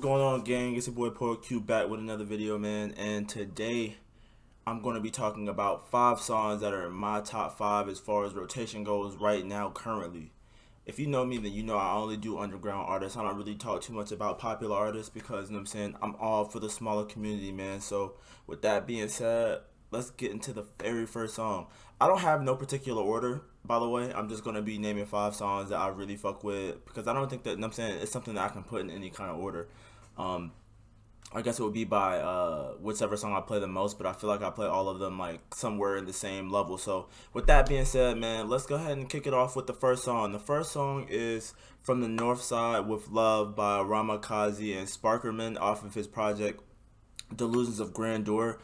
going on, gang? It's your boy Pork Q back with another video, man. And today I'm going to be talking about 5 songs that are in my top 5 as far as rotation goes right now currently. If you know me, then you know I only do underground artists. I don't really talk too much about popular artists because, you know what I'm saying, I'm all for the smaller community, man. So with that being said, let's get into the very first song. I don't have no particular order, by the way. I'm just going to be naming 5 songs that I really fuck with because I don't think that, you know what I'm saying, it's something that I can put in any kind of order. I guess it would be by whichever song I play the most, but I feel like I play all of them like somewhere in the same level. So with that being said, man, let's go ahead and kick it off with the first song. The first song is From the North Side with Love by Rama, Kazi, and Sparkerman off of his project Delusions of Grandeur.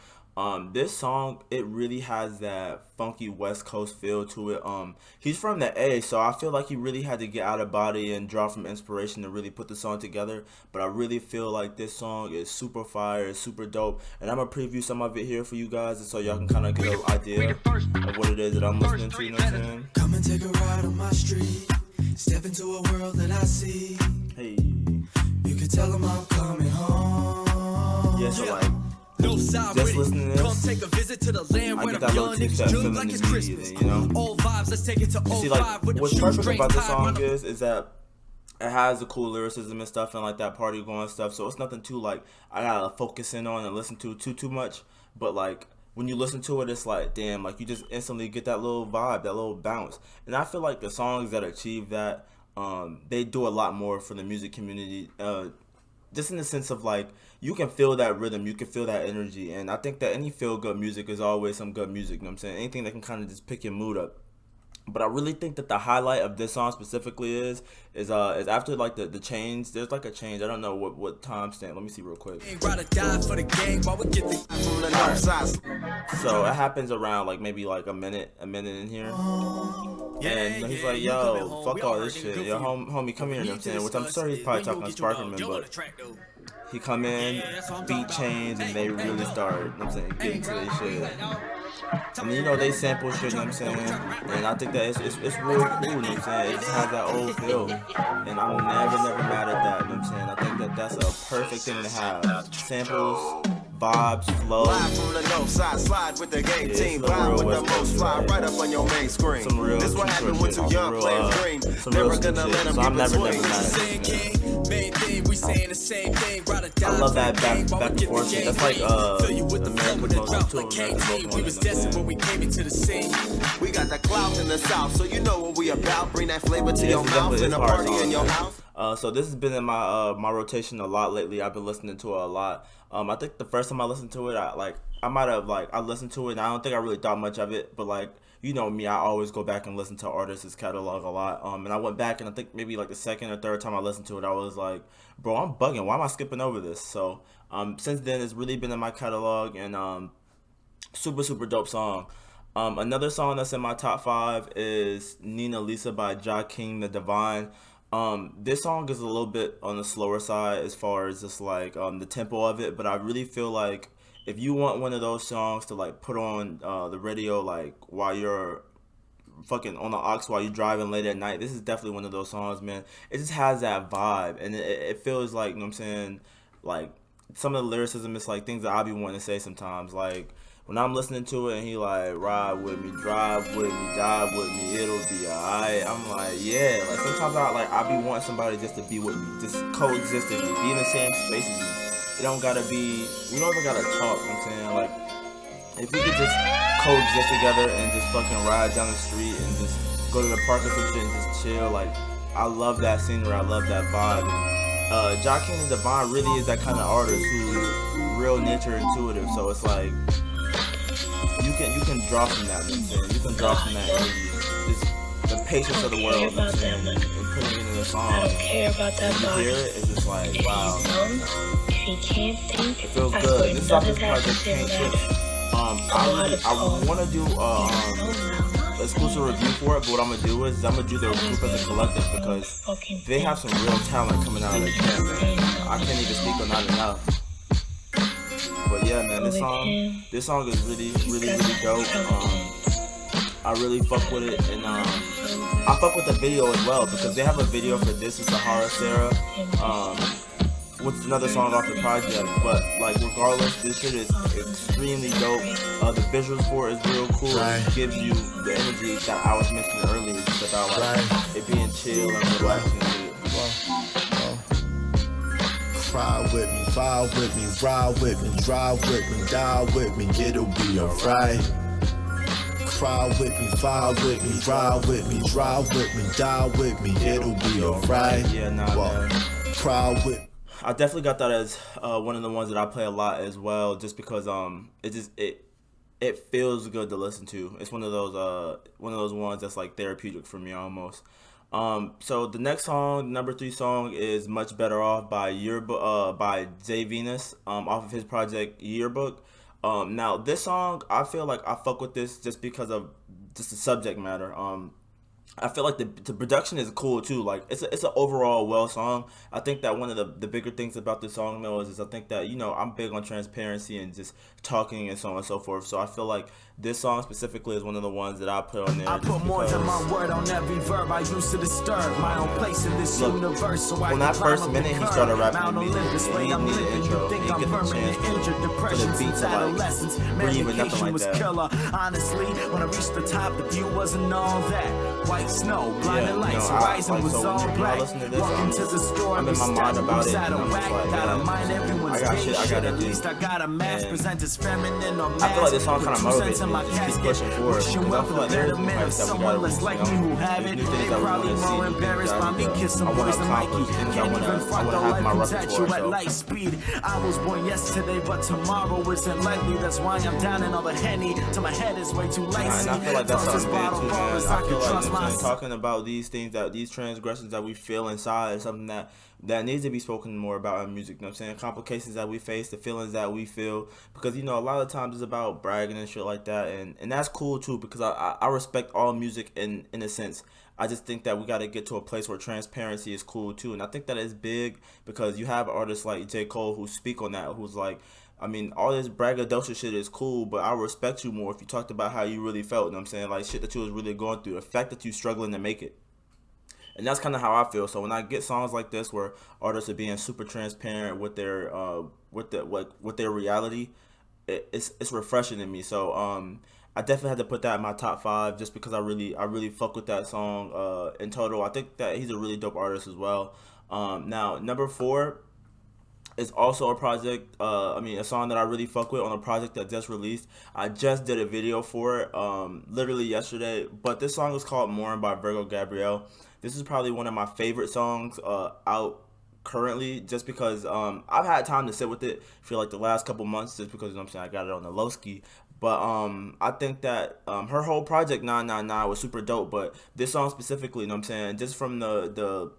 This song, it really has that funky West Coast feel to it. He's from the A, so I feel like he really had to get out of body and draw from inspiration to really put the song together. But I really feel like this song is super fire, it's super dope, and I'm gonna preview some of it here for you guys, so y'all can kind of get an idea of what it is that I'm listening to. You know what I'm saying? Come and take a ride on my street. Step into a world that I see. Hey, you can tell them I'm coming home. Yeah, so like, just listening to this, take a visit to the land I get that little two-step feeling immediately, you know? All vibes, let's take it to See, like, what's perfect about this song is that it has the cool lyricism and stuff and like that party going stuff, so it's nothing too like I gotta focus in on and listen to too much. But like when you listen to it, it's like, damn, like you just instantly get that little vibe, that little bounce. And I feel like the songs that achieve that, they do a lot more for the music community, just in the sense of like you can feel that rhythm, you can feel that energy, and I think that any feel good music is always some good music. You know what I'm saying? Anything that can kind of just pick your mood up. But I really think that the highlight of this song specifically is after like the change. There's like a change. I don't know what time stamp. Let me see real quick. So it happens around like maybe like a minute in here. And he's like, yo, fuck all this shit. Yo, homie, come here. You know what I'm saying? Which I'm sure he's probably talking to Sparkerman, but he come in, beat change, and they really start, you know what I'm saying, getting to their shit. And you know, they sample shit, you know what I'm saying? And I think that it's really cool, you know what I'm saying? It just has that old feel. And I'm never mad at that, you know what I'm saying? I think that that's a perfect thing to have. Samples, vibes, flow. Live from the north side, slide with the game team. Vibe with the most fly right up on your main screen. This what happened when 2 young players dream. Never gonna let them I'm give never a swing. mad at it. I love that back and forth shit. That's like American Most We got the clout in the south, so you know what we about. Bring that flavor to your mouth and a party in your house. So this has been in my my rotation a lot lately. I've been listening to it a lot. I think the first time I listened to it, I listened to it and I don't think I really thought much of it, but like, you know me, I always go back and listen to artists' catalog a lot. And I went back and I think maybe like the second or third time I listened to it, I was like, bro, I'm bugging. Why am I skipping over this? So since then, it's really been in my catalog, and super dope song. Another song that's in my top 5 is Nina Lisa by Ja King the Divine. This song is a little bit on the slower side as far as just like the tempo of it, but I really feel like if you want one of those songs to like put on the radio like while you're fucking on the aux while you're driving late at night, this is definitely one of those songs, man. It just has that vibe, and it feels like, you know what I'm saying, like some of the lyricism is like things that I be wanting to say sometimes, like when I'm listening to it and he like, ride with me, drive with me, die with me, it'll be alright. I'm like, yeah, like sometimes I be wanting somebody just to be with me, just coexist with me, be in the same space as me. It don't gotta be, we don't even gotta talk, you know what I'm saying? Like, if we could just coexist together and just fucking ride down the street and just go to the park or some shit and just chill, like, I love that scenery, I love that vibe. And Ja King the Divine really is that kind of artist who's real nature intuitive, so it's like, you can draw from that, you know what I'm saying? You can draw from that energy, just the patience of the world, you know what I'm saying? And putting it in the song. I don't care about that you body. hear it, it's just like, wow. If he can't think, It feels I good. swear This stuff is nothing part of happens the in Paint life. Chips. I want to do exclusive review for it, but what I'm gonna do is I'm gonna do their group as a collective because they have some real talent coming out of their camp, man. I can't even speak on that enough. But yeah, man, this song is really dope. I really fuck with it, and I fuck with the video as well because they have a video for This Is Sahara Sarah. which is another song off the project. But like regardless, this shit is extremely dope. The visuals for it is real cool. Right. It gives you the energy that I was mentioning earlier, just about like it being chill and relaxing. Cry with me, vibe with me, ride with me, drive with me, die with me, it'll be alright. Cry with me, vibe with me, ride with me, drive with me, die with me, it'll be alright. Yeah, man. Cry with. I definitely got that as one of the ones that I play a lot as well, just because it feels good to listen to. It's one of those ones that's like therapeutic for me almost. So the next song, number 3 song, is Much Better Off by Jvnus, off of his project Yearbook. Now this song, I feel like I fuck with this just because of just the subject matter. I feel like the production is cool too. Like it's an overall well song. I think that one of the bigger things about this song though is I think that, you know, I'm big on transparency and just talking and so on and so forth. So I feel like this song specifically is one of the ones that I put on there. I put more than my word on every verb. I used to disturb my own place in this universe. So I when that first minute he started rapping immediately, he I'm didn't need living. an You intro. think He I'm didn't get the permanent chance injured, for the depression beat since to like adolescence. breathe or nothing Medication like was that. killer. Honestly, when I reached the top, the view wasn't all that. White snow, blinding lights, horizon was all black. Walking to the store, I'm in my mind about it, out and of I'm just whack. like, Gotta man, mind everyone's I got shit I gotta At do. least I got a mask, And present as feminine or I feel like this song kind of motivates me my to just keep casket. pushing forward. Wishing Because well I for feel like the there's new betterment of heights that we someone gotta less reach, like you me know? who have There's it. new things They that we probably wanna see, more new things embarrassed that by me. Kiss some I wanna boys than Mikey. accomplish, things I Can't wanna- even I fight wanna the have life my and touch you repertoire, at so- light speed. I was born yesterday, but tomorrow isn't likely. That's why I'm down in all the Henny till my head is way too And lacy. I feel like that's Toss this something big bottle too, far man. as I I feel can like, trust you know what I'm saying, myself. talking about these things, that these transgressions that we feel inside is something that needs to be spoken more about in music. You know what I'm saying? Complications that we face, the feelings that we feel, because, you know, a lot of times it's about bragging and shit like that, and that's cool too, because I respect all music in a sense. I just think that we got to get to a place where transparency is cool too, and I think that is big because you have artists like J. Cole who speak on that, who's like, I mean, all this braggadocious shit is cool, but I respect you more if you talked about how you really felt. You know what I'm saying? Like shit that you was really going through, the fact that you struggling to make it. And that's kind of how I feel. So when I get songs like this where artists are being super transparent with their with their reality, it's refreshing to me. So I definitely had to put that in my top 5 just because I really fuck with that song in total. I think that he's a really dope artist as well. Now number 4 is also a project, a song that I really fuck with on a project that just released. I just did a video for it, literally yesterday. But this song is called Mourn by Virgogabrielle. This is probably one of my favorite songs out currently, just because I've had time to sit with it for like the last couple months, just because, you know what I'm saying, I got it on the low ski. But I think that her whole project 999 was super dope. But this song specifically, you know what I'm saying, just from the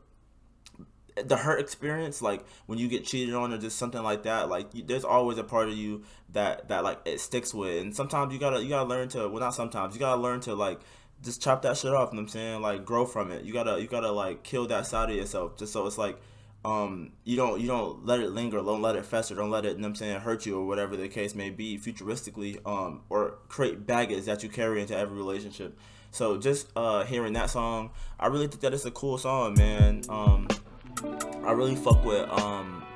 hurt experience, like when you get cheated on or just something like that, like there's always a part of you that like it sticks with, and sometimes you gotta learn to, well, not sometimes, you gotta learn to like just chop that shit off. You know what I'm saying? Like grow from it. You gotta like kill that side of yourself, just so it's like you don't let it linger, don't let it fester, don't let it, you know what I'm saying, hurt you or whatever the case may be futuristically, or create baggage that you carry into every relationship. So just hearing that song, I really think that it's a cool song, man. I really fuck with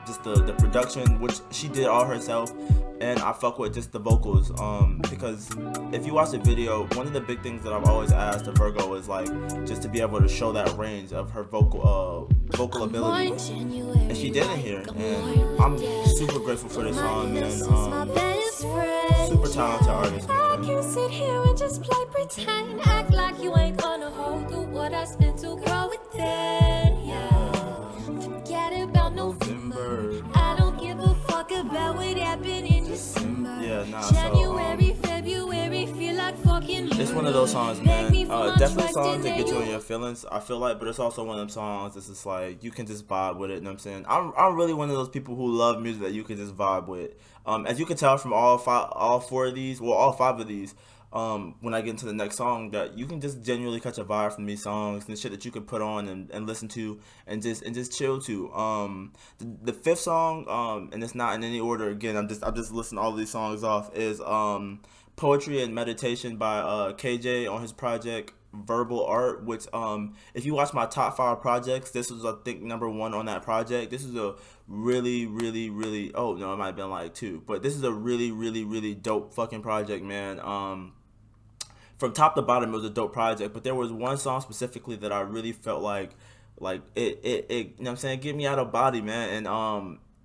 just the production, which she did all herself, and I fuck with just the vocals, because if you watch the video, one of the big things that I've always asked of Virgo is like just to be able to show that range of her vocal ability, and she did it here, and I'm super grateful for this song, man. Super talented artist, man. You sit here and just play pretend, act like you ain't gonna hold through what I spent to grow with it. Yeah. Forget about November. I don't give a fuck about what happened in December. January, February, feel like fucking. It's one of those songs, man. Definitely songs that get you in your feelings, I feel like, but it's also one of them songs that's just like you can just vibe with it. You know what I'm saying? I'm really one of those people who love music that you can just vibe with. As you can tell from all 4 of these, well, all 5 of these. When I get into the next song, that you can just genuinely catch a vibe from these songs and shit that you can put on and listen to and just chill to. The 5th song, and it's not in any order. Again, I'm just listing all of these songs off. Is Poetry and Meditation by KJ on his project Verbal Art, which if you watch my top 5 projects, this was, I think, number 1 on that project. This is a really, really, really, oh no, it might have been like 2, but this is a really, really, really dope fucking project, man. From top to bottom, it was a dope project, but there was one song specifically that I really felt like it you know what I'm saying, get me out of body, man.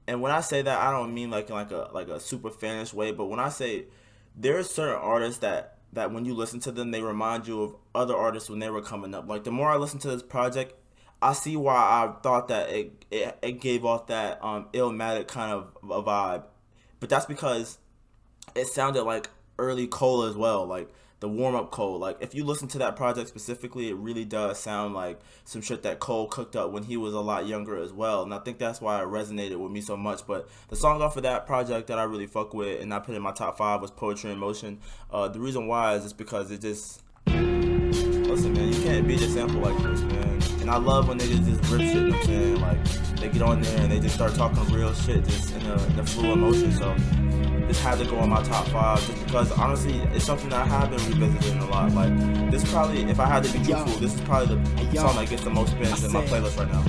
And when I say that, I don't mean like a super fanish way, but when I say there are certain artists that when you listen to them, they remind you of other artists when they were coming up. Like, the more I listen to this project, I see why I thought that it gave off that Illmatic kind of a vibe. But that's because it sounded like early Cole as well, like the warm-up Cole. Like, if you listen to that project specifically, it really does sound like some shit that Cole cooked up when he was a lot younger as well. And I think that's why it resonated with me so much. But the song off of that project that I really fuck with and I put in my top 5 was Poetry in Motion. The reason why is just because it just... Listen, man, you can't beat a sample like this, man. And I love when niggas just rip shit, you know what I'm saying? Like, they get on there and they just start talking real shit just in the flow of motion. So this had to go on my top 5 just because, honestly, it's something that I have been revisiting a lot. Like, this probably, if I had to be truthful, this is probably the song that gets the most spins in my playlist right now.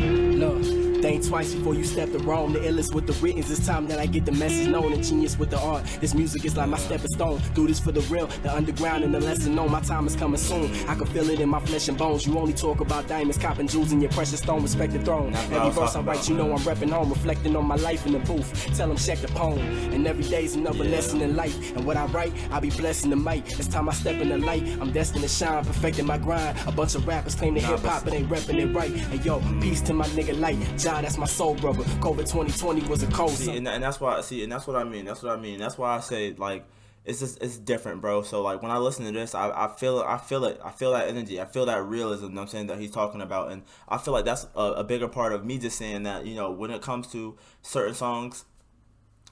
Look. Think twice before you step to Rome. The illest with the writtens. It's time that I get the message known. And genius with the art. This music is like my stepping stone. Do this for the real, the underground, and the lesson known. My time is coming soon. I can feel it in my flesh and bones. You only talk about diamonds, copping jewels, and your precious stone. Respect the throne. Every verse I write, you know I'm repping home. Reflecting on my life in the booth. Tell them check the poem. And every day's another lesson in life. And what I write, I be blessing the mic. It's time I step in the light. I'm destined to shine, perfecting my grind. A bunch of rappers claim they hip hop, but ain't repping it right. And yo, peace to my nigga Light. John, that's my soul brother. COVID 2020 was a cold. See, and that's why. See, and that's what I mean. That's what I mean. That's why I say, like, it's just, it's different, bro. So like, when I listen to this, I feel it. I feel that energy. I feel that realism, you know what I'm saying, that he's talking about. And I feel like that's a bigger part of me just saying that, you know, when it comes to certain songs,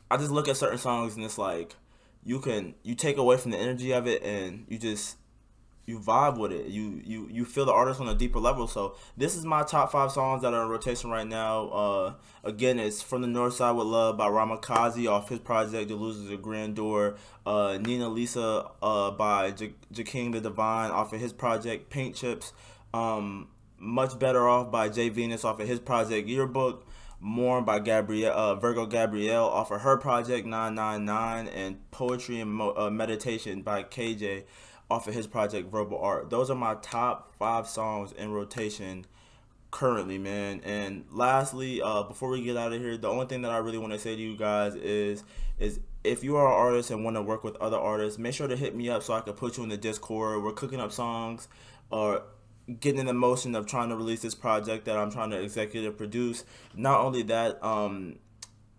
I just look at certain songs and it's like, you take away from the energy of it and you vibe with it. You feel the artist on a deeper level. So this is my top 5 songs that are in rotation right now. Again, it's From the North Side with Love by Rama, Kazi off his project The Losers of Grandeur. Nina Lisa by King the Divine off of his project Paint Chips. Much Better Off by Jvnus off of his project Yearbook. More by Virgogabrielle off of her project 999, and Poetry and Meditation by KJ off of his project Verbal Art. Those are my top 5 songs in rotation currently, man. And lastly, before we get out of here, the only thing that I really want to say to you guys is if you are an artist and want to work with other artists, make sure to hit me up so I can put you in the Discord. We're cooking up songs or getting in the motion of trying to release this project that I'm trying to executive produce. Not only that,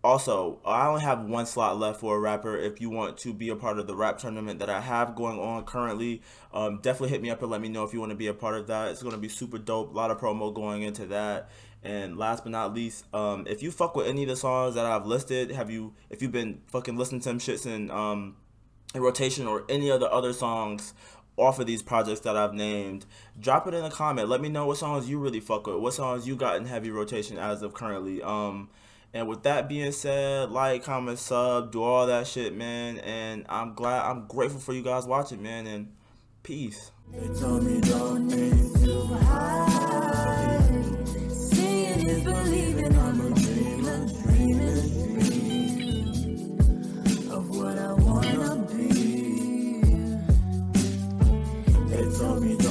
also, I only have 1 slot left for a rapper. If you want to be a part of the rap tournament that I have going on currently, definitely hit me up and let me know if you want to be a part of that. It's going to be super dope. A lot of promo going into that. And last but not least, if you fuck with any of the songs that I've listed, if you've been fucking listening to them shits in rotation or any of the other songs off of these projects that I've named, drop it in a comment. Let me know what songs you really fuck with, what songs you got in heavy rotation as of currently. And with that being said, like, comment, sub, do all that shit, man. And I'm grateful for you guys watching, man. And peace. They told me don't aim too high. Seeing is believing. I'm a dreamer, dreaming of what I wanna be. They told me don't